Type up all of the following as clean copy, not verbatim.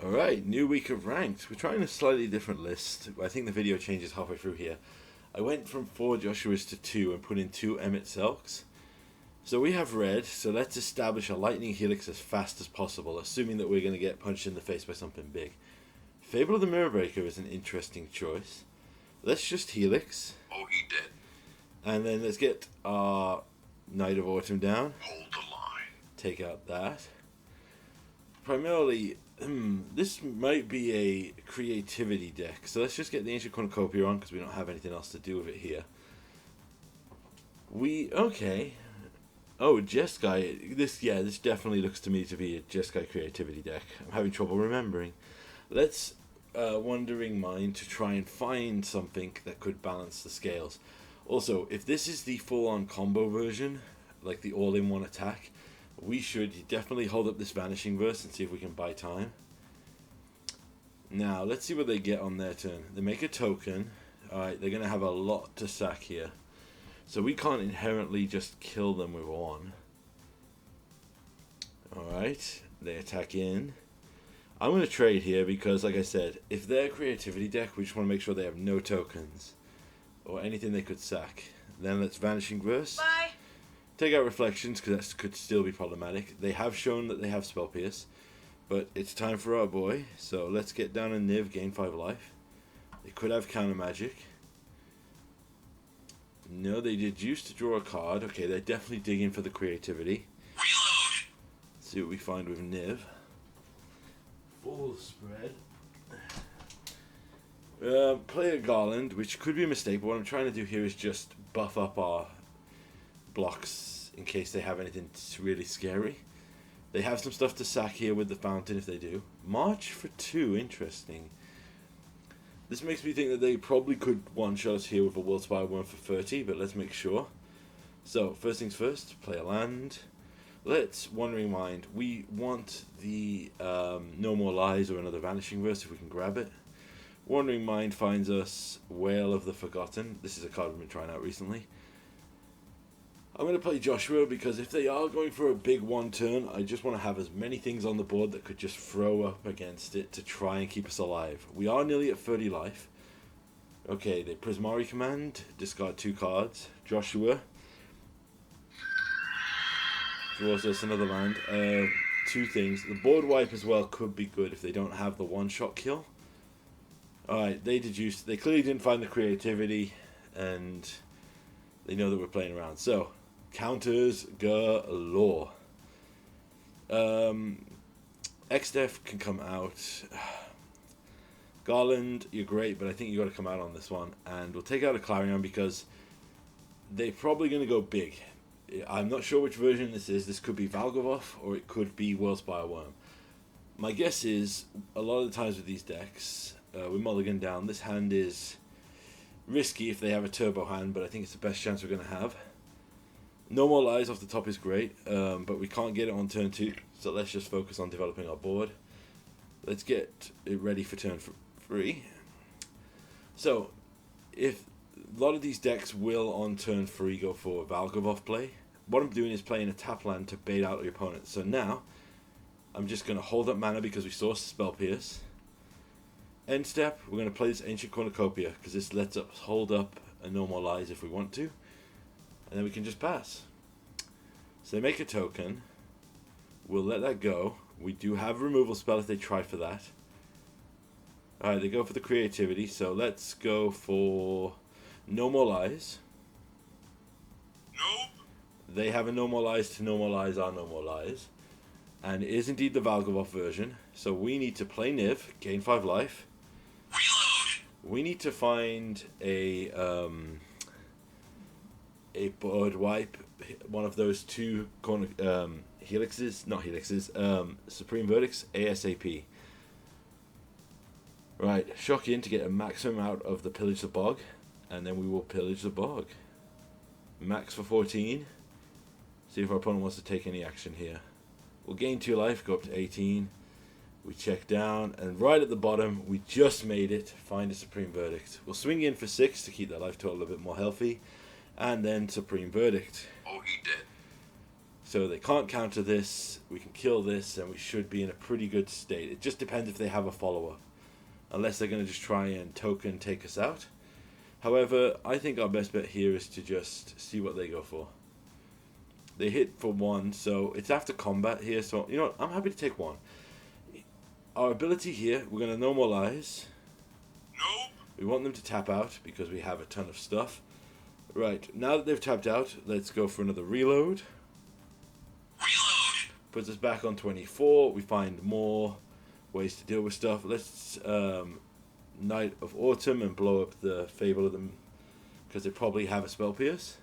Alright, new week of ranked. We're trying a slightly different list. I think the video changes halfway through here. I went from 4 Joshuas to 2 and put in 2 Emmett Selks. So we have red, so let's establish a lightning helix as fast as possible, assuming that we're going to get punched in the face by something big. Fable of the Mirror Breaker is an interesting choice. Let's just helix. Oh, he did. And then let's get our Knight of Autumn down. Hold the line. Take out that. Primarily, this might be a creativity deck. So let's just get the Ancient Cornucopia on because we don't have anything else to do with it here. Okay. Oh, Jeskai. This definitely looks to me to be a Jeskai creativity deck. I'm having trouble remembering. Let's Wandering Mind to try and find something that could balance the scales. Also, if this is the full-on combo version, like the all-in-one attack, we should definitely hold up this Vanishing Verse and see if we can buy time. Now, let's see what they get on their turn. They make a token. Alright, they're going to have a lot to sack here. So we can't inherently just kill them with one. Alright, they attack in. I'm going to trade here because, like I said, if they're a creativity deck, we just want to make sure they have no tokens. Or anything they could sack. Then let's Vanishing Verse. Bye. Take out Reflections because that could still be problematic. They have shown that they have Spell Pierce. But it's time for our boy. So let's get down a Niv, gain 5 life. They could have Counter Magic. No, they deduce to draw a card. Okay, they're definitely digging for the creativity. Reload. See what we find with Niv. Full spread. Play a Garland, which could be a mistake, but what I'm trying to do here is just buff up our blocks in case they have anything really scary. They have some stuff to sack here with the Fountain if they do. March for 2, interesting. This makes me think that they probably could one-shot us here with a Worldspire Worm for 30, but let's make sure. So, first things first, play a land. Let's Wandering Mind. We want the No More Lies or another Vanishing Verse if we can grab it. Wandering Mind finds us Whale of the Forgotten. This is a card we've been trying out recently. I'm going to play Joshua because if they are going for a big one turn, I just want to have as many things on the board that could just throw up against it to try and keep us alive. We are nearly at 30 life. Okay, the Prismari command, discard 2 cards. Joshua draws us another land. 2 things. The board wipe as well could be good if they don't have the one-shot kill. Alright, they deduced. They clearly didn't find the creativity, and they know that we're playing around. So, counters galore. X-Def can come out. Garland, you're great, but I think you got to come out on this one. And we'll take out a Clarion because they're probably going to go big. I'm not sure which version this is. This could be Valgavoth, or it could be Worldspire Worm. My guess is, a lot of the times with these decks, with Mulligan down, this hand is risky if they have a turbo hand, but I think it's the best chance we're going to have. No More Lies off the top is great, but we can't get it on turn 2, so let's just focus on developing our board. Let's get it ready for turn 3. So, if a lot of these decks will on turn 3 go for Valgavoth play, what I'm doing is playing a tap land to bait out your opponent. So now, I'm just going to hold up mana because we saw Spell Pierce. End step, we're going to play this Ancient Cornucopia because this lets us hold up a No More Lies if we want to. And then we can just pass. So they make a token. We'll let that go. We do have a removal spell if they try for that. Alright, they go for the creativity. So let's go for No More Lies. Nope. They have a No More Lies to No More Lies are No More Lies. And it is indeed the Valgavoth version. So we need to play Niv, gain 5 life. Reload. We need to find a board wipe, one of those 2 helixes, not helixes, Supreme Verdicts, ASAP. Right, shock in to get a maximum out of the Pillage the Bog, and then we will Pillage the Bog. Max for 14. See if our opponent wants to take any action here. We'll gain 2 life, go up to 18. We check down, and right at the bottom, we just made it. Find a Supreme Verdict. We'll swing in for 6 to keep that life total a bit more healthy. And then Supreme Verdict. Oh, he did. So they can't counter this. We can kill this, and we should be in a pretty good state. It just depends if they have a follower. Unless they're going to just try and token take us out. However, I think our best bet here is to just see what they go for. They hit for 1, so it's after combat here. So, you know what? I'm happy to take 1. Our ability here, we're going to normalize. Nope. We want them to tap out because we have a ton of stuff. Right, now that they've tapped out, let's go for another reload. Reload. Puts us back on 24. We find more ways to deal with stuff. Let's Night of Autumn and blow up the Fable of them because they probably have a Spell Pierce.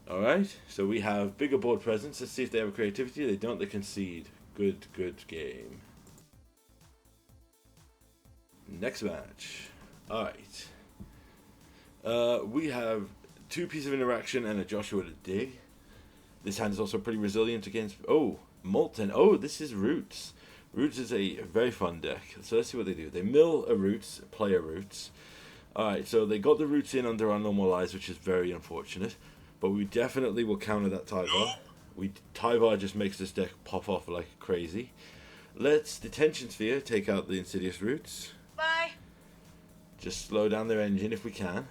Alright, so we have bigger board presence. Let's see if they have a creativity. They don't, they concede. Good game. Next match. Alright. We have 2 pieces of interaction and a Joshua to dig. This hand is also pretty resilient against... Oh, Molten. Oh, this is Roots. Roots is a very fun deck. So let's see what they do. They mill a Roots, play a Roots. Alright, so they got the Roots in under our normalize, which is very unfortunate. But we definitely will counter that Tyvar. Tyvar just makes this deck pop off like crazy. Let's Detention Sphere take out the Insidious Roots. Bye. Just slow down their engine if we can.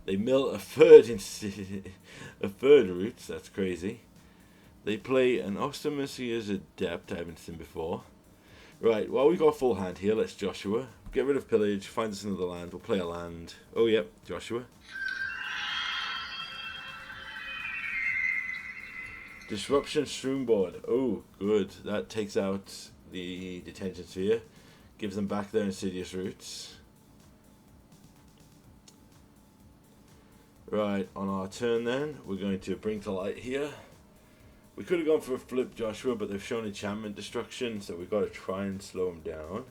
They mill a third Roots. That's crazy. They play an Ostomacia's Adept I haven't seen before. Right, well, we got a full hand here. Let's Joshua. Get rid of Pillage. Find us another land. We'll play a land. Oh, yep, Joshua. Disruption Shroomboard. Oh, good. That takes out the Detention Sphere. Gives them back their Insidious Roots. Right, on our turn then, we're going to bring to light here. We could have gone for a flip Joshua, but they've shown enchantment destruction, so we've got to try and slow them down.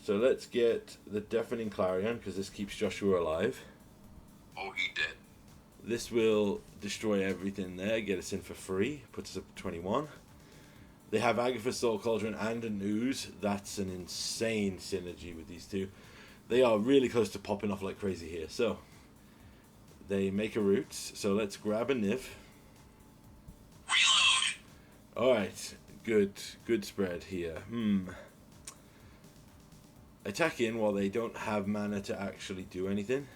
So let's get the Deafening Clarion, because this keeps Joshua alive. Oh, he did. This will destroy everything there, get us in for free, puts us up to 21. They have Agatha's Soul Cauldron and an Ooze. That's an insane synergy with these two. They are really close to popping off like crazy here. So, they make a Roots. So let's grab a Niv. Reload. Alright, good spread here. Attack in while they don't have mana to actually do anything.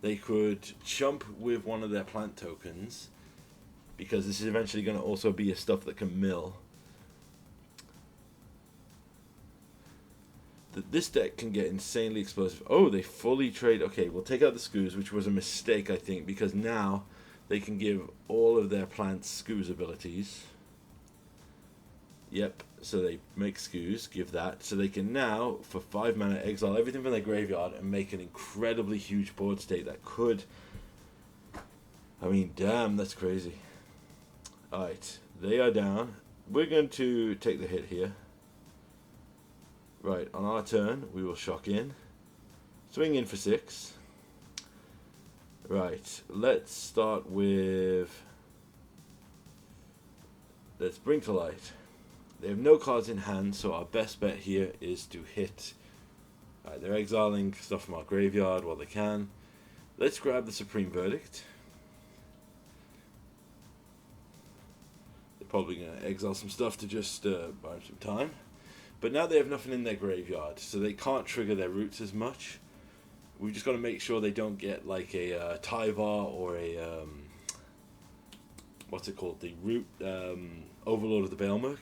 They could chump with one of their plant tokens, because this is eventually going to also be a stuff that can mill. This deck can get insanely explosive. Oh, they fully trade. Okay, we'll take out the Skoos, which was a mistake, I think, because now they can give all of their plants Skoos abilities. Yep, so they make Skoos, give that. So they can now, for 5 mana, exile everything from their graveyard and make an incredibly huge board state that could... I mean, damn, that's crazy. Alright, they are down. We're going to take the hit here. Right, on our turn, we will shock in. Swing in for 6. Right, let's start with... Let's bring to light. They have no cards in hand, so our best bet here is to hit. Alright, they're exiling stuff from our graveyard while they can. Let's grab the Supreme Verdict. They're probably going to exile some stuff to just buy them some time. But now they have nothing in their graveyard, so they can't trigger their Roots as much. We've just got to make sure they don't get like a Tyvar or a... what's it called? The Root Overlord of the Baelmerk.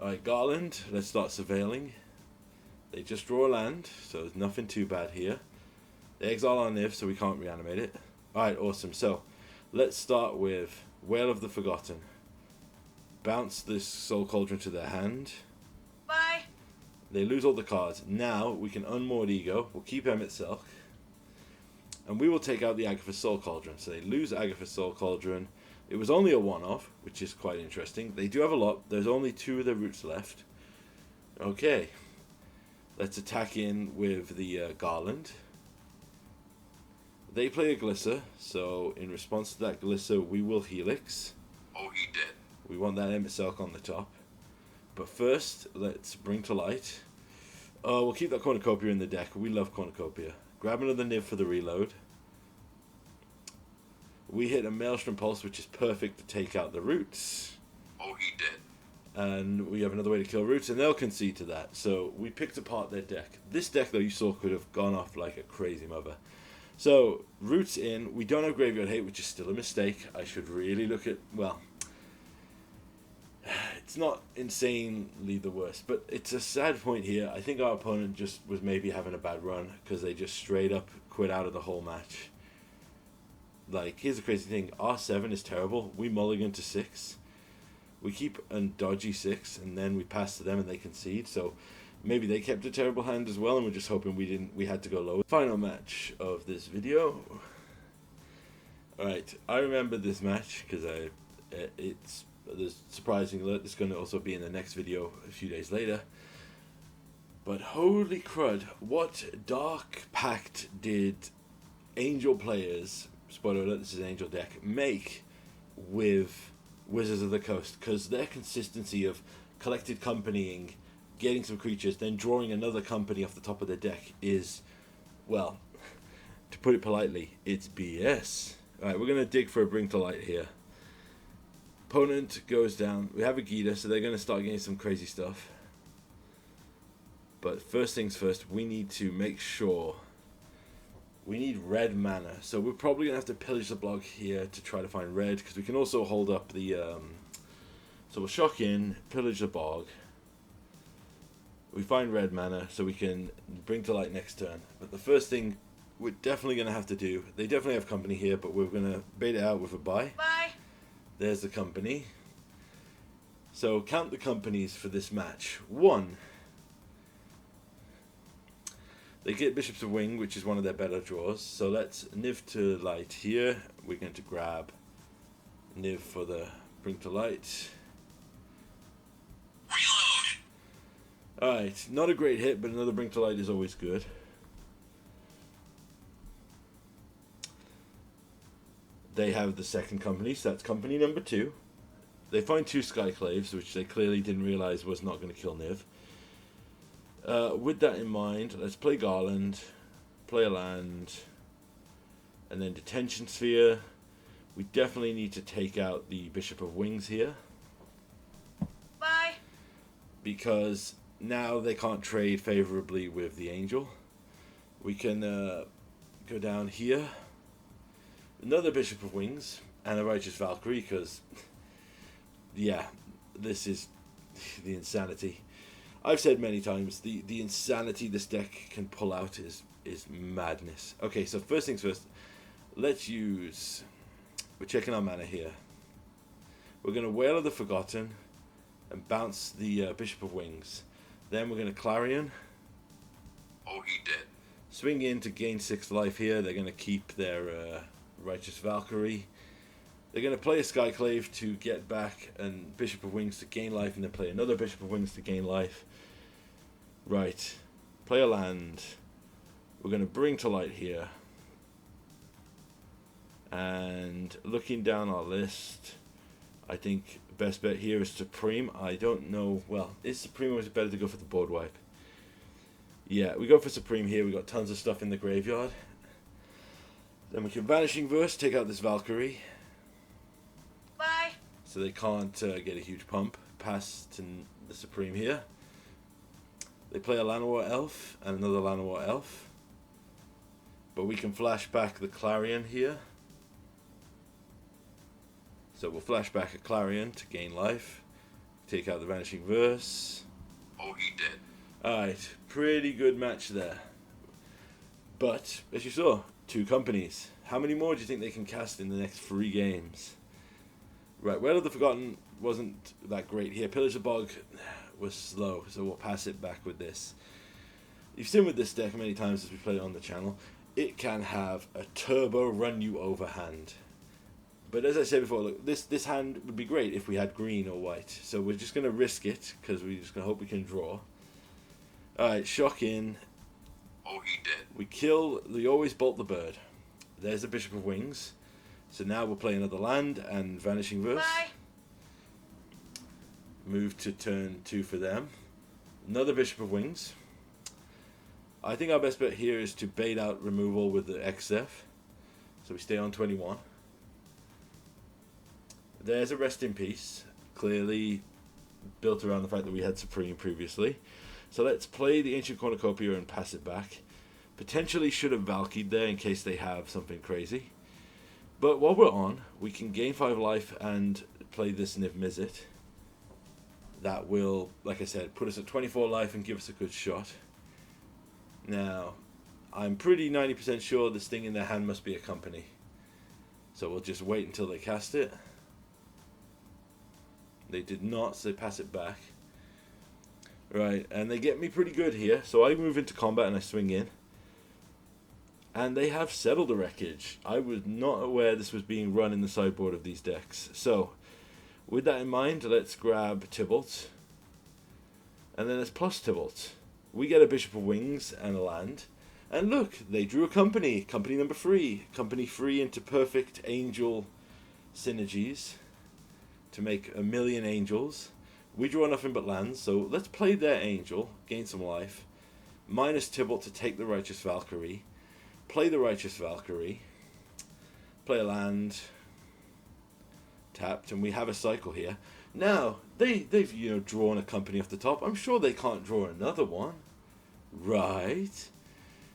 Alright, Garland, let's start surveilling. They just draw a land, so there's nothing too bad here. They exile our Niv, so we can't reanimate it. Alright, awesome. So, let's start with Wail of the Forgotten. Bounce this Soul Cauldron to their hand. Bye. They lose all the cards. Now, we can unmoored Ego. We'll keep Emmet Silk. And we will take out the Agatha's Soul Cauldron. So they lose Agatha's Soul Cauldron. It was only a one-off, which is quite interesting. They do have a lot. There's only 2 of their Roots left. Okay. Let's attack in with the Garland. They play a Glisser, so in response to that Glisser, we will Helix. Oh, he did. We want that Emmet Silk on the top. But first, let's bring to light. We'll keep that Cornucopia in the deck. We love Cornucopia. Grab another Niv for the reload. We hit a Maelstrom Pulse, which is perfect to take out the roots. Oh, he did. And we have another way to kill roots, and they'll concede to that. So we picked apart their deck. This deck, though, you saw could have gone off like a crazy mother. So, roots in. We don't have Graveyard Hate, which is still a mistake. I should really look at... Well, it's not insanely the worst, but it's a sad point here. I think our opponent just was maybe having a bad run because they just straight up quit out of the whole match. Like, here's the crazy thing. R7 is terrible. We mulligan to 6. We keep a dodgy 6, and then we pass to them and they concede. So maybe they kept a terrible hand as well, and we're just hoping we had to go low. Final match of this video. Alright, I remember this match because there's surprising alert. It's going to also be in the next video a few days later. But holy crud, what Dark Pact did Angel players, spoiler alert, this is Angel deck, make with Wizards of the Coast? Because their consistency of collected companying, getting some creatures, then drawing another company off the top of their deck is, well, to put it politely, it's BS. Alright, we're going to dig for a Bring to Light here. Opponent goes down. We have a Gita, so they're going to start getting some crazy stuff. But first things first, we need to make sure we need red mana. So we're probably going to have to pillage the block here to try to find red, because we can also hold up the... so we'll shock in, pillage the bog. We find red mana, so we can Bring to Light next turn. But the first thing we're definitely going to have to do... They definitely have company here, but we're going to bait it out with a buy. Bye. There's the company. So count the companies for this match. 1. They get Bishops of Wing, which is one of their better draws. So let's Niv to Light here. We're going to grab Niv for the Bring to Light. Reload. Alright, not a great hit, but another Bring to Light is always good. They have the second company, so that's company number 2. They find 2 Skyclaves, which they clearly didn't realize was not going to kill Niv. With that in mind, let's play Garland, play a land, and then Detention Sphere. We definitely need to take out the Bishop of Wings here. Bye. Because now they can't trade favorably with the Angel. We can go down here. Another Bishop of Wings and a Righteous Valkyrie, because, yeah, this is the insanity. I've said many times, the insanity this deck can pull out is madness. Okay, so first things first, let's use... We're checking our mana here. We're going to Whale of the Forgotten and bounce the Bishop of Wings. Then we're going to Clarion. Oh, he did. Swing in to gain 6 life here. They're going to keep their Righteous Valkyrie. They're going to play a Skyclave to get back and Bishop of Wings to gain life, and then play another Bishop of Wings to gain life. Right. Play a land. We're going to Bring to Light here. And looking down our list, I think best bet here is Supreme. I don't know. Well, is Supreme, or is it better to go for the board wipe? Yeah, we go for Supreme here. We got tons of stuff in the graveyard. Then we can Vanishing Verse, take out this Valkyrie. Bye. So they can't get a huge pump. Pass to the Supreme here. They play a Llanowar Elf and another Llanowar Elf. But we can flash back the Clarion here. So we'll flash back a Clarion to gain life. Take out the Vanishing Verse. Oh, he did. Alright, pretty good match there. But, as you saw, 2 companies. How many more do you think they can cast in the next 3 games? Right, Whale of the Forgotten wasn't that great here. Pillage the Bog was slow, so we'll pass it back with this. You've seen with this deck many times as we played it on the channel. It can have a turbo run you over hand. But as I said before, look, this hand would be great if we had green or white. So we're just going to risk it, because we're just going to hope we can draw. Alright, shock in. Oh, he did. We kill, we always bolt the bird. There's the Bishop of Wings. So now we'll play another land and Vanishing Verse. Bye. Move to turn 2 for them. Another Bishop of Wings. I think our best bet here is to bait out removal with the XF. So we stay on 21. there's a rest in peace. Clearly built around the fact that we had Supreme previously. So let's play the Ancient Cornucopia and pass it back. Potentially should have Valkyried there in case they have something crazy. But while we're on, we can gain 5 life and play this Niv Mizzet. That will, like I said, put us at 24 life and give us a good shot. Now, I'm pretty 90% sure this thing in their hand must be a company. So we'll just wait until they cast it. They did not, so they pass it back. Right, and they get me pretty good here. So I move into combat and I swing in. And they have Settled the Wreckage. I was not aware this was being run in the sideboard of these decks. So, with that in mind, let's grab Tybalt. And then let's plus Tybalt. We get a Bishop of Wings and a land. And look, they drew a company. Company number 3. Company 3 into perfect angel synergies to make a million angels. We draw nothing but lands, so let's play their angel, gain some life. Minus Tybalt to take the Righteous Valkyrie. Play the Righteous Valkyrie. Play a land. Tapped, and we have a cycle here. Now, they've drawn a company off the top. I'm sure they can't draw another one. Right?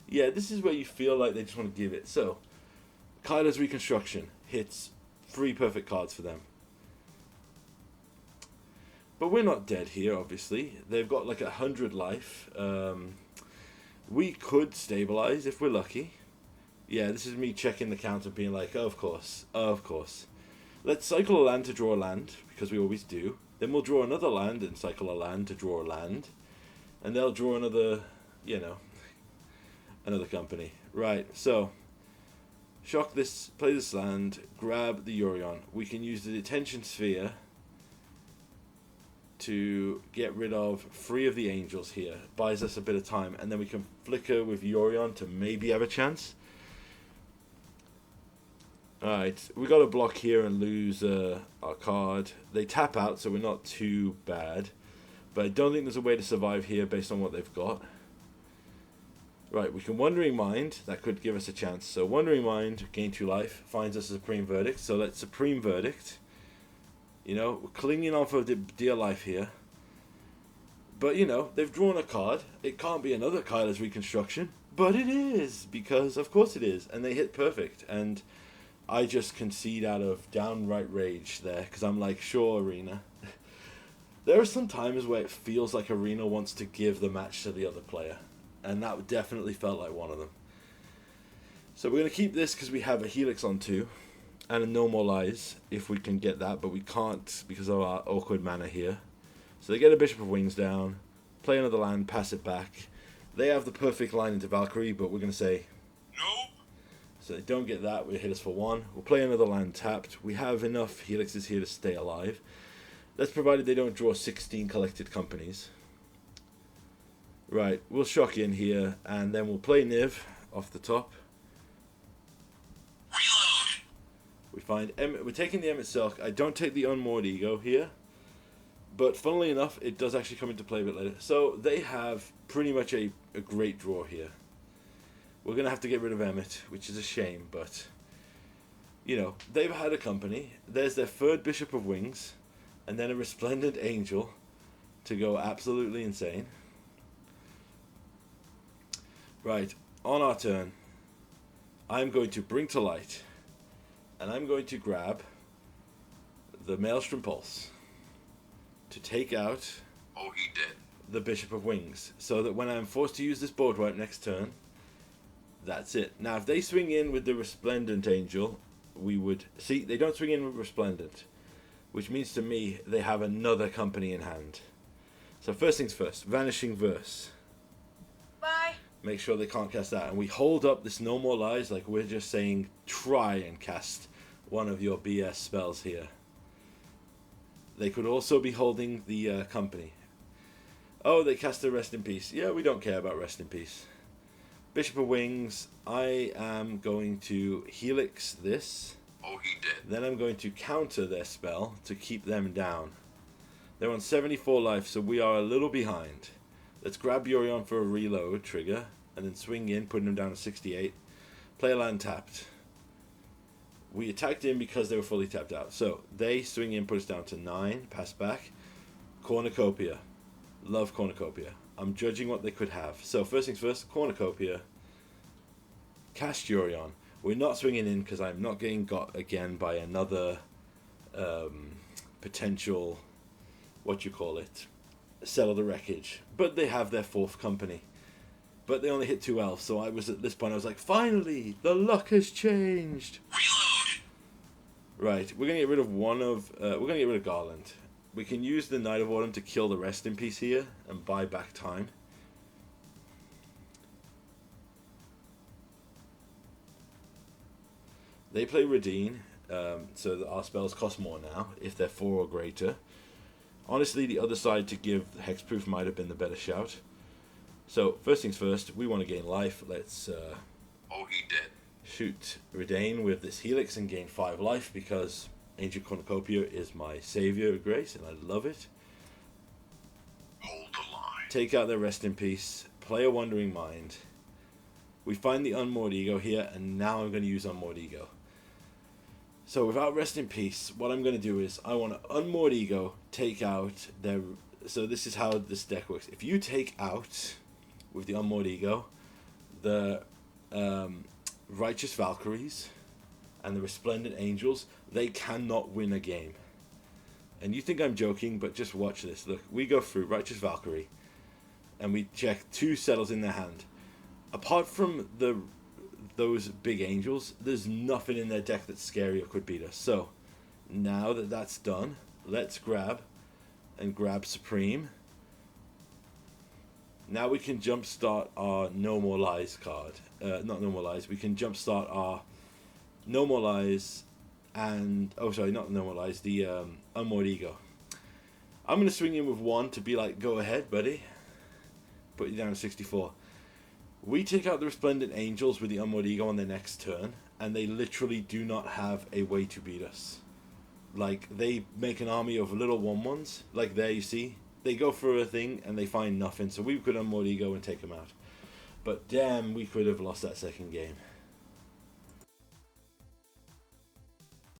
Yeah, this is where you feel like they just want to give it. So, Kyler's Reconstruction hits 3 perfect cards for them. But we're not dead here, obviously. They've got like 100 life. We could stabilize if we're lucky. Yeah, this is me checking the count and being like, oh, of course, of course. Let's cycle a land to draw a land, because we always do. Then we'll draw another land and cycle a land to draw a land. And they'll draw another, another company. Right, so, shock this, play this land, grab the Yorion. We can use the Detention Sphere to get rid of 3 of the angels here. Buys us a bit of time, and then we can flicker with Yorion to maybe have a chance. Alright, we got to block here and lose our card. They tap out, so we're not too bad. But I don't think there's a way to survive here based on what they've got. Right, we can Wandering Mind. That could give us a chance. So Wandering Mind, gain 2 life, finds us a Supreme Verdict. So let's Supreme Verdict. We're clinging on for dear life here. But, they've drawn a card. It can't be another Kyler's Reconstruction. But it is, because of course it is. And they hit perfect. And I just concede out of downright rage there, because I'm like, sure, Arena. There are some times where it feels like Arena wants to give the match to the other player. And that definitely felt like one of them. So we're going to keep this because we have a Helix on 2. And a No More Lies, if we can get that, but we can't because of our awkward mana here. So they get a Bishop of Wings down, play another land, pass it back. They have the perfect line into Valkyrie, but we're going to say Nope. So they don't get that, we hit us for 1. We'll play another land tapped. We have enough Helixes here to stay alive. That's provided they don't draw 16 collected companies. Right, we'll shock in here, and then we'll play Niv off the top. Reload. We find we're taking the Emmet Silk. I don't take the Unmoored Ego here, but funnily enough, it does actually come into play a bit later. So they have pretty much a great draw here. We're going to have to get rid of Emmet, which is a shame, but, they've had a company. There's their 3rd Bishop of Wings, and then a Resplendent Angel to go absolutely insane. Right, on our turn, I'm going to bring to light, and I'm going to grab the Maelstrom Pulse to take out Oh, he did. the Bishop of Wings, so that when I'm forced to use this board wipe next turn, that's it. Now, if they swing in with the Resplendent Angel, we would... See, they don't swing in with Resplendent, which means to me they have another company in hand. So first things first, Vanishing Verse. Bye. Make sure they can't cast that. And we hold up this No More Lies like we're just saying, try and cast one of your BS spells here. They could also be holding the company. Oh, they cast a Rest in Peace. Yeah, we don't care about Rest in Peace. Bishop of Wings, I am going to Helix this. Oh, he did. Then I'm going to counter their spell to keep them down. They're on 74 life, so we are a little behind. Let's grab Yorion for a reload trigger, and then swing in, putting him down to 68. Play a land tapped. We attacked in because they were fully tapped out. So they swing in, put us down to 9, pass back. Cornucopia. Love Cornucopia. I'm judging what they could have. So first things first, Cornucopia. Cast Jurion. We're not swinging in because I'm not getting got again by another potential, what you call it, Settle the Wreckage. But they have their 4th company. But they only hit 2 elves, so I was at this point, I was like, finally, the luck has changed. Reload. Right, we're gonna get rid of we're gonna get rid of Garland. We can use the Knight of Autumn to kill the Rest in Peace here and buy back time. They play Radine, so that our spells cost more now if they're 4 or greater. Honestly, the other side to give Hexproof might have been the better shout. So, first things first, we want to gain life. Let's Oh, he did. shoot Redane with this Helix and gain 5 life because Ancient Cornucopia is my savior of grace and I love it. Hold the line. Take out their Rest in Peace, play a Wandering Mind. We find the Unmoored Ego here, and now I'm going to use Unmoored Ego. So without Rest in Peace, what I'm going to do is I want to Unmoored Ego, take out their... So this is how this deck works. If you take out, with the Unmoored Ego, the Righteous Valkyries and the Resplendent Angels, they cannot win a game. And you think I'm joking, but just watch this. Look, we go through Righteous Valkyrie, and we check 2 settles in their hand. Apart from those big angels, there's nothing in their deck that's scary or could beat us. So, now that that's done, let's grab Supreme. Now we can jumpstart our No More Lies card. Not No More Lies. We can jumpstart our No More Lies and... Oh, sorry, not No More Lies. The Unmoored Ego. I'm going to swing in with 1 to be like, go ahead, buddy. Put you down to 64. We take out the Resplendent Angels with the Unmoored Ego on their next turn, and they literally do not have a way to beat us. Like, they make an army of little 1/1s. Like there, you see? They go for a thing, and they find nothing. So we could Unmoored Ego and take them out. But damn, we could have lost that second game.